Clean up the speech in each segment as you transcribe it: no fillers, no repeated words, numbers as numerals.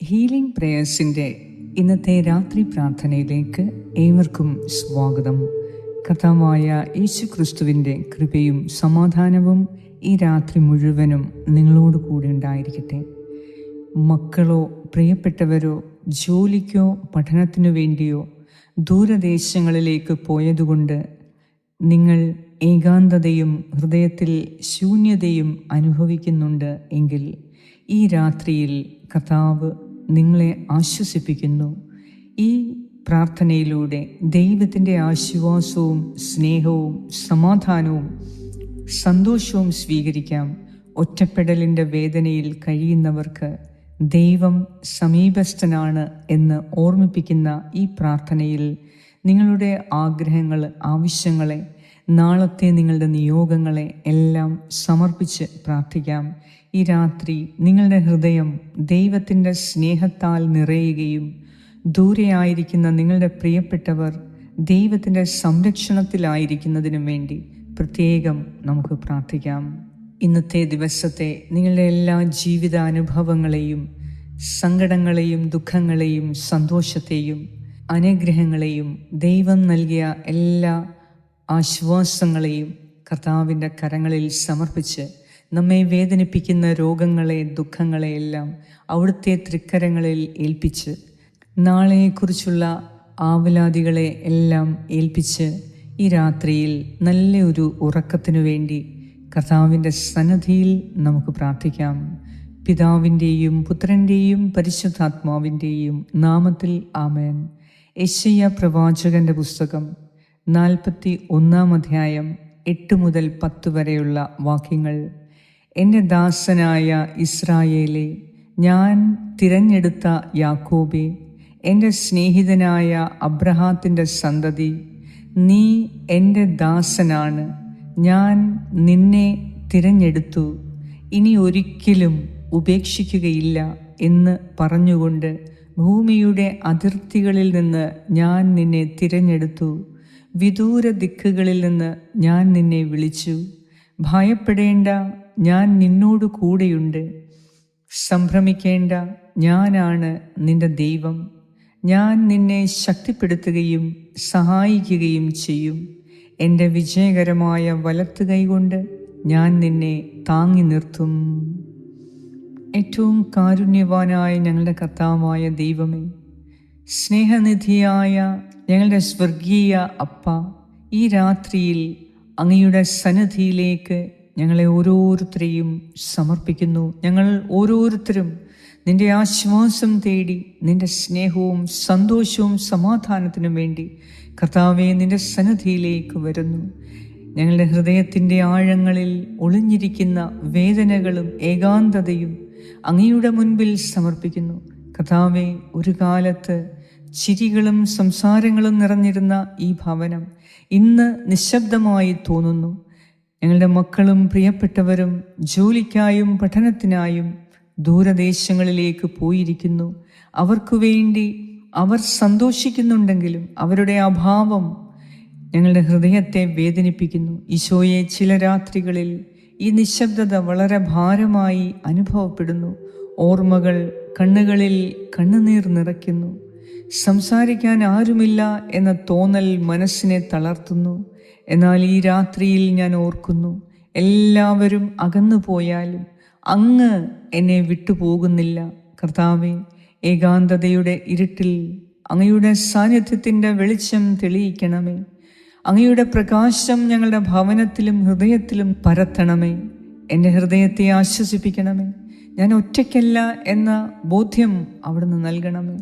Healing പ്രേയേഴ്സിൻ്റെ ഇന്നത്തെ രാത്രി പ്രാർത്ഥനയിലേക്ക് ഏവർക്കും സ്വാഗതം. കർത്താവായ യേശു ക്രിസ്തുവിൻ്റെ കൃപയും സമാധാനവും ഈ രാത്രി മുഴുവനും നിങ്ങളോട് കൂടെ ഉണ്ടായിരിക്കട്ടെ. മക്കളോ പ്രിയപ്പെട്ടവരോ ജോലിക്കോ പഠനത്തിനു വേണ്ടിയോ ദൂരദേശങ്ങളിലേക്ക് പോയതുകൊണ്ട് നിങ്ങൾ ഏകാന്തതയും ഹൃദയത്തിൽ ശൂന്യതയും അനുഭവിക്കുന്നുണ്ട് എങ്കിൽ ഈ രാത്രിയിൽ കർത്താവ് നിങ്ങളെ ആശ്വസിപ്പിക്കുന്നു. ഈ പ്രാർത്ഥനയിലൂടെ ദൈവത്തിൻ്റെ ആശ്വാസവും സ്നേഹവും സമാധാനവും സന്തോഷവും സ്വീകരിക്കാം. ഒറ്റപ്പെടലിൻ്റെ വേദനയിൽ കഴിയുന്നവർക്ക് ദൈവം സമീപസ്ഥനാണ് എന്ന് ഓർമ്മിപ്പിക്കുന്ന ഈ പ്രാർത്ഥനയിൽ നിങ്ങളുടെ ആഗ്രഹങ്ങൾ, ആവശ്യങ്ങളെ, നാളത്തെ നിങ്ങളുടെ നിയോഗങ്ങളെ എല്ലാം സമർപ്പിച്ച് പ്രാർത്ഥിക്കാം. ഈ രാത്രി നിങ്ങളുടെ ഹൃദയം ദൈവത്തിൻ്റെ സ്നേഹത്താൽ നിറയുകയും ദൂരെയായിരിക്കുന്ന നിങ്ങളുടെ പ്രിയപ്പെട്ടവർ ദൈവത്തിൻ്റെ സംരക്ഷണത്തിലായിരിക്കുന്നതിനും വേണ്ടി പ്രത്യേകം നമുക്ക് പ്രാർത്ഥിക്കാം. ഇന്നത്തെ ദിവസത്തെ നിങ്ങളുടെ എല്ലാ ജീവിതാനുഭവങ്ങളെയും, സങ്കടങ്ങളെയും, ദുഃഖങ്ങളെയും, സന്തോഷത്തെയും, അനുഗ്രഹങ്ങളെയും, ദൈവം നൽകിയ എല്ലാ ആശ്വാസങ്ങളെയും കർത്താവിൻ്റെ കരങ്ങളിൽ സമർപ്പിച്ച് നമ്മെ വേദനിപ്പിക്കുന്ന രോഗങ്ങളെ, ദുഃഖങ്ങളെ എല്ലാം അവിടുത്തെ തൃക്കരങ്ങളിൽ ഏൽപ്പിച്ച് നാളെക്കുറിച്ചുള്ള ആവലാതികളെ എല്ലാം ഏൽപ്പിച്ച് ഈ രാത്രിയിൽ നല്ലൊരു ഉറക്കത്തിനു വേണ്ടി കർത്താവിൻ്റെ സന്നിധിയിൽ നമുക്ക് പ്രാർത്ഥിക്കാം. പിതാവിൻ്റെയും പുത്രൻ്റെയും പരിശുദ്ധാത്മാവിൻ്റെയും നാമത്തിൽ ആമേൻ. യെശയ്യാ പ്രവാചകന്റെ പുസ്തകം 41 അധ്യായം 8 മുതൽ 10 വരെയുള്ള വാക്യങ്ങൾ. എൻ്റെ ദാസനായ ഇസ്രായേലേ, ഞാൻ തിരഞ്ഞെടുത്ത യാക്കോബേ, എൻ്റെ സ്നേഹിതനായ അബ്രഹാത്തിൻ്റെ സന്തതി, നീ എൻ്റെ ദാസനാണ്, ഞാൻ നിന്നെ തിരഞ്ഞെടുത്തു, ഇനി ഒരിക്കലും ഉപേക്ഷിക്കുകയില്ല എന്ന് പറഞ്ഞുകൊണ്ട് ഭൂമിയുടെ അതിർത്തികളിൽ നിന്ന് ഞാൻ നിന്നെ തിരഞ്ഞെടുത്തു. വിദൂര ദിക്കുകളിൽ നിന്ന് ഞാൻ നിന്നെ വിളിച്ചു. ഭയപ്പെടേണ്ട, ഞാൻ നിന്നോട് കൂടെയുണ്ട്. സംഭ്രമിക്കേണ്ട, ഞാനാണ് നിന്റെ ദൈവം. ഞാൻ നിന്നെ ശക്തിപ്പെടുത്തുകയും സഹായിക്കുകയും ചെയ്യും. എൻ്റെ വിജയകരമായ വലത്ത് കൈകൊണ്ട് ഞാൻ നിന്നെ താങ്ങി നിർത്തും. ഏറ്റവും കാരുണ്യവാനായ ഞങ്ങളുടെ കർത്താവായ ദൈവമേ, സ്നേഹനിധിയായ ഞങ്ങളുടെ സ്വർഗീയ അപ്പ, ഈ രാത്രിയിൽ അങ്ങയുടെ സന്നിധിയിലേക്ക് ഞങ്ങളെ ഓരോരുത്തരെയും സമർപ്പിക്കുന്നു. ഞങ്ങൾ ഓരോരുത്തരും നിൻ്റെ ആശ്വാസം തേടി, നിൻ്റെ സ്നേഹവും സന്തോഷവും സമാധാനത്തിനും വേണ്ടി കർത്താവേ നിൻ്റെ സന്നിധിയിലേക്ക് വരുന്നു. ഞങ്ങളുടെ ഹൃദയത്തിൻ്റെ ആഴങ്ങളിൽ ഒളിഞ്ഞിരിക്കുന്ന വേദനകളും ഏകാന്തതയും അങ്ങയുടെ മുൻപിൽ സമർപ്പിക്കുന്നു. കർത്താവേ, ഒരു കാലത്ത് ചിരികളും സംസാരങ്ങളും നിറഞ്ഞിരുന്ന ഈ ഭവനം ഇന്ന് നിശബ്ദമായി തോന്നുന്നു. ഞങ്ങളുടെ മക്കളും പ്രിയപ്പെട്ടവരും ജോലിക്കായും പഠനത്തിനായും ദൂരദേശങ്ങളിലേക്ക് പോയിരിക്കുന്നു. അവർക്കു വേണ്ടി അവർ സന്തോഷിക്കുന്നുണ്ടെങ്കിലും അവരുടെ അഭാവം ഞങ്ങളുടെ ഹൃദയത്തെ വേദനിപ്പിക്കുന്നു. ഈശോയെ, ചില രാത്രികളിൽ ഈ നിശബ്ദത വളരെ ഭാരമായി അനുഭവപ്പെടുന്നു. ഓർമ്മകൾ കണ്ണുകളിൽ കണ്ണുനീർ നിറയ്ക്കുന്നു. സംസാരിക്കാൻ ആരുമില്ല എന്ന തോന്നൽ മനസ്സിനെ തളർത്തുന്നു. എന്നാൽ ഈ രാത്രിയിൽ ഞാൻ ഓർക്കുന്നു, എല്ലാവരും അകന്നു പോയാലും അങ്ങ് എന്നെ വിട്ടുപോകുന്നില്ല. കർത്താവേ, ഏകാന്തതയുടെ ഇരുട്ടിൽ അങ്ങയുടെ സാന്നിധ്യത്തിൻ്റെ വെളിച്ചം തെളിയിക്കണമേ. അങ്ങയുടെ പ്രകാശം ഞങ്ങളുടെ ഭവനത്തിലും ഹൃദയത്തിലും പരത്തണമേ. എൻ്റെ ഹൃദയത്തെ ആശ്വസിപ്പിക്കണമേ. ഞാൻ ഒറ്റയ്ക്കല്ല എന്ന ബോധ്യം അവിടുന്ന് നൽകണമേ.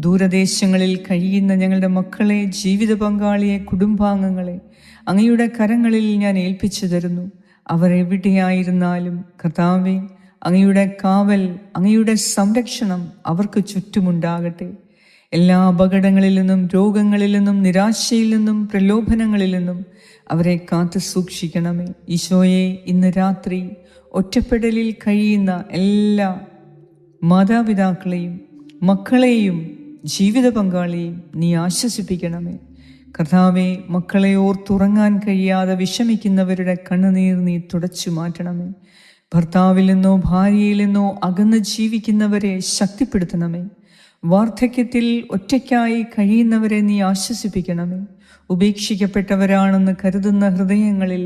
ദൂരദേശങ്ങളിൽ കഴിയുന്ന ഞങ്ങളുടെ മക്കളെ, ജീവിത പങ്കാളിയെ, കുടുംബാംഗങ്ങളെ അങ്ങയുടെ കരങ്ങളിൽ ഞാൻ ഏൽപ്പിച്ചു തരുന്നു. അവർ എവിടെയായിരുന്നാലും കർത്താവേ, അങ്ങയുടെ കാവൽ, അങ്ങയുടെ സംരക്ഷണം അവർക്ക് ചുറ്റുമുണ്ടാകട്ടെ. എല്ലാ അപകടങ്ങളിൽ നിന്നും, രോഗങ്ങളിൽ നിന്നും, നിരാശയിൽ നിന്നും, പ്രലോഭനങ്ങളിൽ നിന്നും അവരെ കാത്തു സൂക്ഷിക്കണമേ. ഈശോയെ, ഇന്ന് രാത്രി ഒറ്റപ്പെടലിൽ കഴിയുന്ന എല്ലാ മാതാപിതാക്കളെയും, മക്കളെയും, ജീവിത പങ്കാളിയെയും നീ ആശ്വസിപ്പിക്കണമേ. കർത്താവേ, മക്കളെ ഓർത്തുറങ്ങാൻ കഴിയാതെ വിഷമിക്കുന്നവരുടെ കണ്ണുനീർ നീ തുടച്ചു മാറ്റണമേ. ഭർത്താവിൽ നിന്നോ ഭാര്യയിൽ നിന്നോ അകന്ന് ജീവിക്കുന്നവരെ ശക്തിപ്പെടുത്തണമേ. വാർദ്ധക്യത്തിൽ ഒറ്റയ്ക്കായി കഴിയുന്നവരെ നീ ആശ്വസിപ്പിക്കണമേ. ഉപേക്ഷിക്കപ്പെട്ടവരാണെന്ന് കരുതുന്ന ഹൃദയങ്ങളിൽ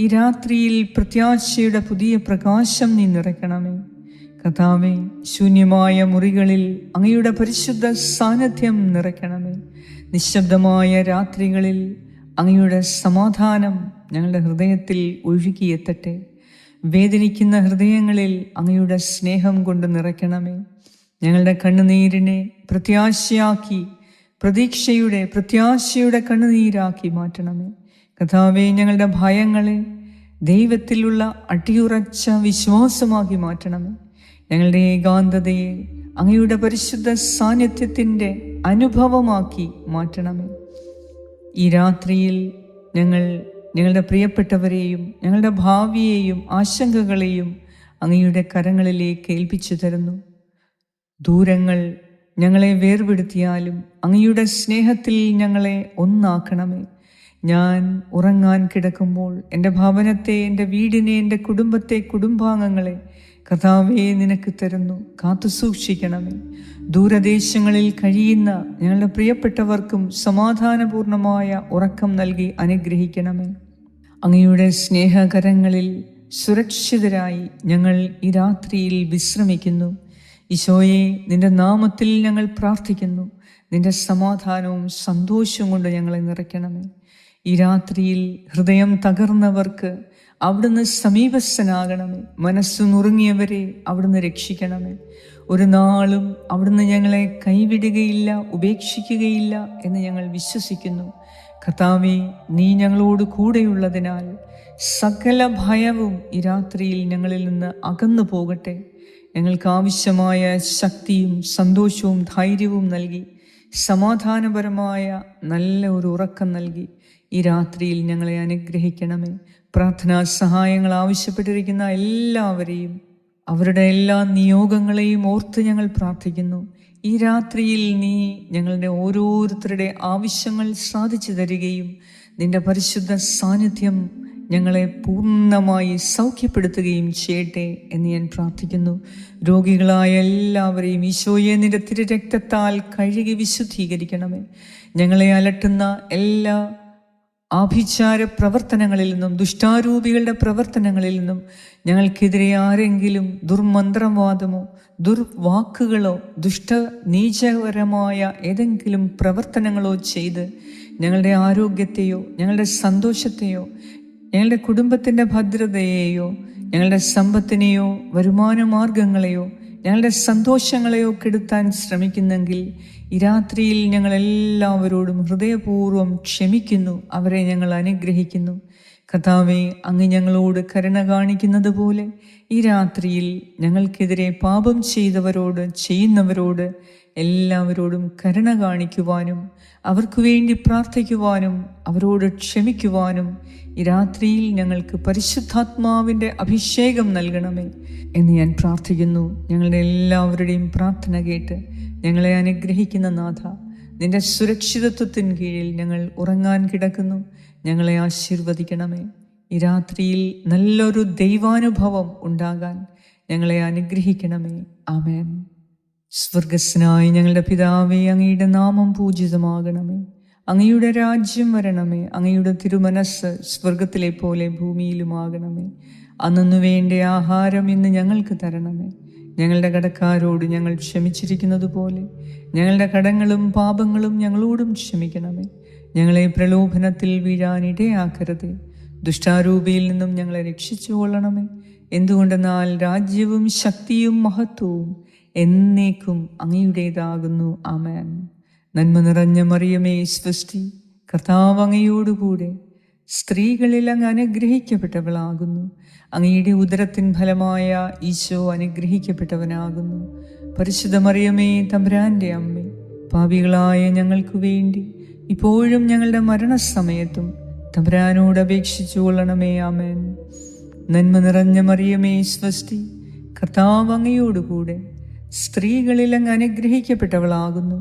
ഈ രാത്രിയിൽ പ്രത്യാശയുടെ പുതിയ പ്രകാശം നീ നിറയ്ക്കണമേ. കർത്താവേ, ശൂന്യമായ മുറികളിൽ അങ്ങയുടെ പരിശുദ്ധ സാന്നിധ്യം നിറയ്ക്കണമേ. നിശബ്ദമായ രാത്രികളിൽ അങ്ങയുടെ സമാധാനം ഞങ്ങളുടെ ഹൃദയത്തിൽ ഒഴുകിയെത്തട്ടെ. വേദനിക്കുന്ന ഹൃദയങ്ങളിൽ അങ്ങയുടെ സ്നേഹം കൊണ്ട് നിറയ്ക്കണമേ. ഞങ്ങളുടെ കണ്ണുനീരിനെ പ്രത്യാശയാക്കി, പ്രത്യാശയുടെ കണ്ണുനീരാക്കി മാറ്റണമേ. കർത്താവേ, ഞങ്ങളുടെ ഭയങ്ങളെ ദൈവത്തിലുള്ള അടിയുറച്ച വിശ്വാസമാക്കി മാറ്റണമേ. ഞങ്ങളുടെ ഏകാന്തതയെ അങ്ങയുടെ പരിശുദ്ധ സാന്നിധ്യത്തിൻ്റെ അനുഭവമാക്കി മാറ്റണമേ. ഈ രാത്രിയിൽ ഞങ്ങളുടെ പ്രിയപ്പെട്ടവരെയും ഞങ്ങളുടെ ഭാവിയെയും ആശങ്കകളെയും അങ്ങയുടെ കരങ്ങളിലേക്ക് ഏൽപ്പിച്ചു തരുന്നു. ദൂരങ്ങൾ ഞങ്ങളെ വേർപെടുത്തിയാലും അങ്ങയുടെ സ്നേഹത്തിൽ ഞങ്ങളെ ഒന്നാക്കണമേ. ഞാൻ ഉറങ്ങാൻ കിടക്കുമ്പോൾ എൻ്റെ ഭവനത്തെ, എൻ്റെ വീടിനെ, എൻ്റെ കുടുംബത്തെ, കുടുംബാംഗങ്ങളെ കർത്താവേ നിനക്ക് തരുന്നു. കാത്തു സൂക്ഷിക്കണമേ. ദൂരദേശങ്ങളിൽ കഴിയുന്ന ഞങ്ങളുടെ പ്രിയപ്പെട്ടവർക്കും സമാധാനപൂർണമായ ഉറക്കം നൽകി അനുഗ്രഹിക്കണമേ. അങ്ങയുടെ സ്നേഹകരങ്ങളിൽ സുരക്ഷിതരായി ഞങ്ങൾ ഈ രാത്രിയിൽ വിശ്രമിക്കുന്നു. ഈശോയെ, നിന്റെ നാമത്തിൽ ഞങ്ങൾ പ്രാർത്ഥിക്കുന്നു. നിന്റെ സമാധാനവും സന്തോഷവും കൊണ്ട് ഞങ്ങളെ നിറയ്ക്കണമേ. ഈ രാത്രിയിൽ ഹൃദയം തകർന്നവർക്ക് അവിടുന്ന് സമീപസ്ഥനാകണമേ. മനസ്സു നുറുങ്ങിയവരെ അവിടുന്ന് രക്ഷിക്കണമേ. ഒരു നാളും അവിടുന്ന് ഞങ്ങളെ കൈവിടുകയില്ല, ഉപേക്ഷിക്കുകയില്ല എന്ന് ഞങ്ങൾ വിശ്വസിക്കുന്നു. കർത്താവേ, നീ ഞങ്ങളോട് കൂടെയുള്ളതിനാൽ സകല ഭയവും ഈ രാത്രിയിൽ ഞങ്ങളിൽ നിന്ന് അകന്നു പോകട്ടെ. ഞങ്ങൾക്ക് ആവശ്യമായ ശക്തിയും സന്തോഷവും ധൈര്യവും നൽകി സമാധാനപരമായ നല്ല ഒരു ഉറക്കം നൽകി ഈ രാത്രിയിൽ ഞങ്ങളെ അനുഗ്രഹിക്കണമേ. പ്രാർത്ഥനാ സഹായങ്ങൾ ആവശ്യപ്പെട്ടിരിക്കുന്ന എല്ലാവരെയും അവരുടെ എല്ലാ നിയോഗങ്ങളെയും ഓർത്ത് ഞങ്ങൾ പ്രാർത്ഥിക്കുന്നു. ഈ രാത്രിയിൽ നീ ഞങ്ങളുടെ ഓരോരുത്തരുടെ ആവശ്യങ്ങൾ സാധിച്ചു തരികയും നിന്റെ പരിശുദ്ധ സാന്നിധ്യം ഞങ്ങളെ പൂർണ്ണമായി സൗഖ്യപ്പെടുത്തുകയും ചെയ്യട്ടെ എന്ന് ഞാൻ പ്രാർത്ഥിക്കുന്നു. രോഗികളായ എല്ലാവരെയും ഈശോയെ നിന്റെ തിരുരക്തത്താൽ കഴുകി വിശുദ്ധീകരിക്കണമേ. ഞങ്ങളെ അലട്ടുന്ന എല്ലാ ആഭിചാര പ്രവർത്തനങ്ങളിൽ നിന്നും, ദുഷ്ടാരൂപികളുടെ പ്രവർത്തനങ്ങളിൽ നിന്നും ഞങ്ങൾക്കെതിരെ ആരെങ്കിലും ദുർമന്ത്രവാദമോ ദുർവാക്കുകളോ നീചകരമായ ഏതെങ്കിലും പ്രവർത്തനങ്ങളോ ചെയ്ത് ഞങ്ങളുടെ ആരോഗ്യത്തെയോ ഞങ്ങളുടെ സന്തോഷത്തെയോ ഞങ്ങളുടെ കുടുംബത്തിൻ്റെ ഭദ്രതയെയോ ഞങ്ങളുടെ സമ്പത്തിനെയോ വരുമാന മാർഗങ്ങളെയോ ഞങ്ങളുടെ സന്തോഷങ്ങളെയോ കെടുത്താൻ ശ്രമിക്കുന്നെങ്കിൽ ഈ രാത്രിയിൽ ഞങ്ങളെല്ലാവരോടും ഹൃദയപൂർവ്വം ക്ഷമിക്കുന്നു. അവരെ ഞങ്ങൾ അനുഗ്രഹിക്കുന്നു. കർത്താവേ, അങ്ങ് ഞങ്ങളോട് കരുണ കാണിക്കുന്നത് പോലെ ഈ രാത്രിയിൽ ഞങ്ങൾക്കെതിരെ പാപം ചെയ്യുന്നവരോട് എല്ലാവരോടും കരുണ കാണിക്കുവാനും അവർക്ക് വേണ്ടി പ്രാർത്ഥിക്കുവാനും അവരോട് ക്ഷമിക്കുവാനും ഈ രാത്രിയിൽ ഞങ്ങൾക്ക് പരിശുദ്ധാത്മാവിൻ്റെ അഭിഷേകം നൽകണമേ എന്ന് ഞാൻ പ്രാർത്ഥിക്കുന്നു. ഞങ്ങളുടെ എല്ലാവരുടെയും പ്രാർത്ഥന കേട്ട് ഞങ്ങളെ അനുഗ്രഹിക്കുന്ന നാഥ, നിന്റെ സുരക്ഷിതത്വത്തിന് കീഴിൽ ഞങ്ങൾ ഉറങ്ങാൻ കിടക്കുന്നു. ഞങ്ങളെ ആശീർവദിക്കണമേ. ഈ രാത്രിയിൽ നല്ലൊരു ദൈവാനുഭവം ഉണ്ടാകാൻ ഞങ്ങളെ അനുഗ്രഹിക്കണമേ. ആമേൻ. സ്വർഗസ്നായ ഞങ്ങളുടെ പിതാവേ, അങ്ങയുടെ നാമം പൂജിതമാകണമേ. അങ്ങയുടെ രാജ്യം വരണമേ. അങ്ങയുടെ തിരുമനസ് സ്വർഗത്തിലെ പോലെ ഭൂമിയിലുമാകണമേ. അന്നു വേണ്ട ആഹാരം ഇന്ന് ഞങ്ങൾക്ക് തരണമേ. ഞങ്ങളുടെ കടക്കാരോട് ഞങ്ങൾ ക്ഷമിച്ചിരിക്കുന്നത് പോലെ ഞങ്ങളുടെ കടങ്ങളും പാപങ്ങളും ഞങ്ങളോടും ക്ഷമിക്കണമേ. ഞങ്ങളെ പ്രലോഭനത്തിൽ വീഴാനിടയാക്കരുതേ. ദുഷ്ടാരൂപിയിൽ നിന്നും ഞങ്ങളെ രക്ഷിച്ചു കൊള്ളണമേ. എന്തുകൊണ്ടെന്നാൽ രാജ്യവും ശക്തിയും മഹത്വവും എന്നേക്കും അങ്ങയുടേതാകുന്നു. ആമേൻ. നന്മ നിറഞ്ഞ മറിയമേ, സ്വസ്തി, കർത്താവ് അങ്ങയോടുകൂടെ സ്ത്രീകളിൽ അങ്ങ് അനുഗ്രഹിക്കപ്പെട്ടവളാകുന്നു. അങ്ങയുടെ ഉദരത്തിൻ ഫലമായ ഈശോ അനുഗ്രഹിക്കപ്പെട്ടവനാകുന്നു. പരിശുദ്ധ മറിയമേ, തമ്പുരാന്റെ അമ്മേ, പാപികളായ ഞങ്ങൾക്ക് വേണ്ടി ഇപ്പോഴും ഞങ്ങളുടെ മരണസമയത്തും തമ്പുരാനോട് അപേക്ഷിച്ചു കൊള്ളണമേ. ആമേൻ. നന്മ നിറഞ്ഞ മറിയമേ, സ്വസ്തി, കർത്താവ് അങ്ങയോടുകൂടെ സ്ത്രീകളിൽ അങ്ങ് അനുഗ്രഹിക്കപ്പെട്ടവളാകുന്നു.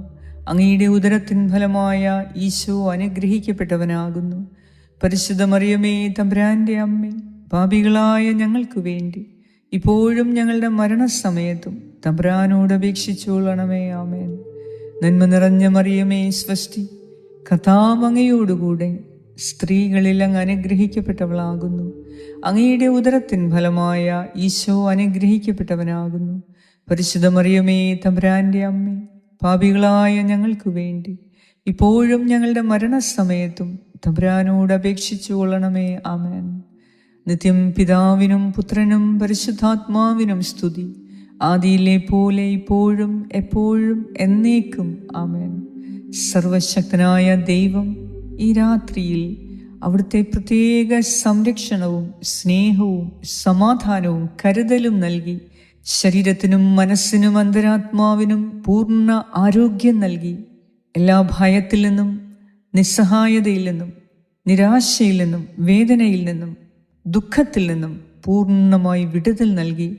അങ്ങയുടെ ഉദരത്തിൻ ഫലമായ ഈശോ അനുഗ്രഹിക്കപ്പെട്ടവനാകുന്നു. പരിശുദ്ധ മറിയമേ, തമ്പുരാന്റെ അമ്മേ, പാപികളായ ഞങ്ങൾക്ക് വേണ്ടി ഇപ്പോഴും ഞങ്ങളുടെ മരണസമയത്തും തമ്പുരാനോട് അപേക്ഷിച്ചുകൊള്ളണമേ. ആമേൻ. നന്മ നിറഞ്ഞ മറിയമേ, സ്വസ്തി, കർത്താവ് അങ്ങയോടുകൂടെ സ്ത്രീകളിൽ അങ്ങ് അനുഗ്രഹിക്കപ്പെട്ടവളാകുന്നു. അങ്ങയുടെ ഉദരത്തിൻ ഫലമായ ഈശോ അനുഗ്രഹിക്കപ്പെട്ടവനാകുന്നു. പരിശുദ്ധ മറിയമേ, തമ്പുരാൻ്റെ അമ്മേ, പാപികളായ ഞങ്ങൾക്ക് വേണ്ടി ഇപ്പോഴും ഞങ്ങളുടെ മരണസമയത്തും തമ്പുരാനോട് അപേക്ഷിച്ചു കൊള്ളണമേ. ആമേൻ. നിത്യം പിതാവിനും പുത്രനും പരിശുദ്ധാത്മാവിനും സ്തുതി, ആദിയിലെ പോലെ ഇപ്പോഴും എപ്പോഴും എന്നേക്കും. ആമേൻ. സർവശക്തനായ ദൈവം ഈ രാത്രിയിൽ അവിടുത്തെ പ്രത്യേക സംരക്ഷണവും സ്നേഹവും സമാധാനവും കരുതലും നൽകി ശരീരത്തിനും മനസ്സിനും അന്തരാത്മാവിനും പൂർണ്ണ ആരോഗ്യം നൽകി എല്ലാ ഭയത്തിൽ നിന്നും, നിസ്സഹായതയിൽ നിന്നും, നിരാശയിൽ നിന്നും, വേദനയിൽ നിന്നും, ദുഃഖത്തിൽ നിന്നും പൂർണ്ണമായി വിടുതൽ നൽകി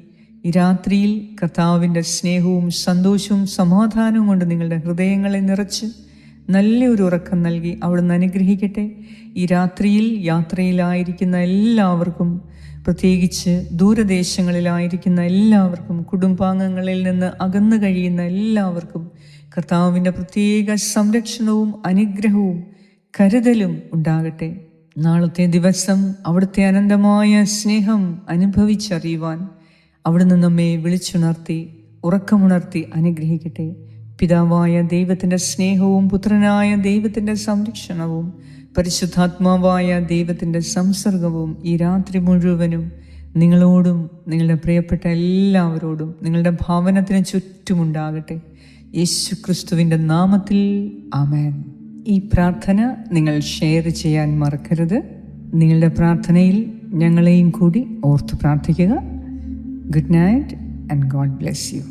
ഈ രാത്രിയിൽ കർത്താവിൻ്റെ സ്നേഹവും സന്തോഷവും സമാധാനവും കൊണ്ട് നിങ്ങളുടെ ഹൃദയങ്ങളെ നിറച്ച് നല്ലൊരു ഉറക്കം നൽകി അവിടുന്ന് അനുഗ്രഹിക്കട്ടെ. ഈ രാത്രിയിൽ യാത്രയിലായിരിക്കുന്ന എല്ലാവർക്കും, പ്രത്യേകിച്ച് ദൂരദേശങ്ങളിലായിരിക്കുന്ന എല്ലാവർക്കും, കുടുംബാംഗങ്ങളിൽ നിന്ന് അകന്നു കഴിയുന്ന എല്ലാവർക്കും കർത്താവിൻ്റെ പ്രത്യേക സംരക്ഷണവും അനുഗ്രഹവും കരുതലും ഉണ്ടാകട്ടെ. നാളത്തെ ദിവസം അവിടുത്തെ അനന്തമായ സ്നേഹം അനുഭവിച്ചറിയുവാൻ അവിടുന്ന് നമ്മെ വിളിച്ചുണർത്തി ഉറക്കമുണർത്തി അനുഗ്രഹിക്കട്ടെ. പിതാവായ ദൈവത്തിൻ്റെ സ്നേഹവും പുത്രനായ ദൈവത്തിൻ്റെ സംരക്ഷണവും പരിശുദ്ധാത്മാവായ ദൈവത്തിൻ്റെ സംസർഗവും ഈ രാത്രി മുഴുവനും നിങ്ങളോടും നിങ്ങളുടെ പ്രിയപ്പെട്ട എല്ലാവരോടും നിങ്ങളുടെ ഭവനത്തിന് ചുറ്റുമുണ്ടാകട്ടെ. യേശു ക്രിസ്തുവിൻ്റെ നാമത്തിൽ ആമേൻ. ഈ പ്രാർത്ഥന നിങ്ങൾ ഷെയർ ചെയ്യാൻ മറക്കരുത്. നിങ്ങളുടെ പ്രാർത്ഥനയിൽ ഞങ്ങളെയും കൂടി ഓർത്ത് പ്രാർത്ഥിക്കുക. Good night and God bless you.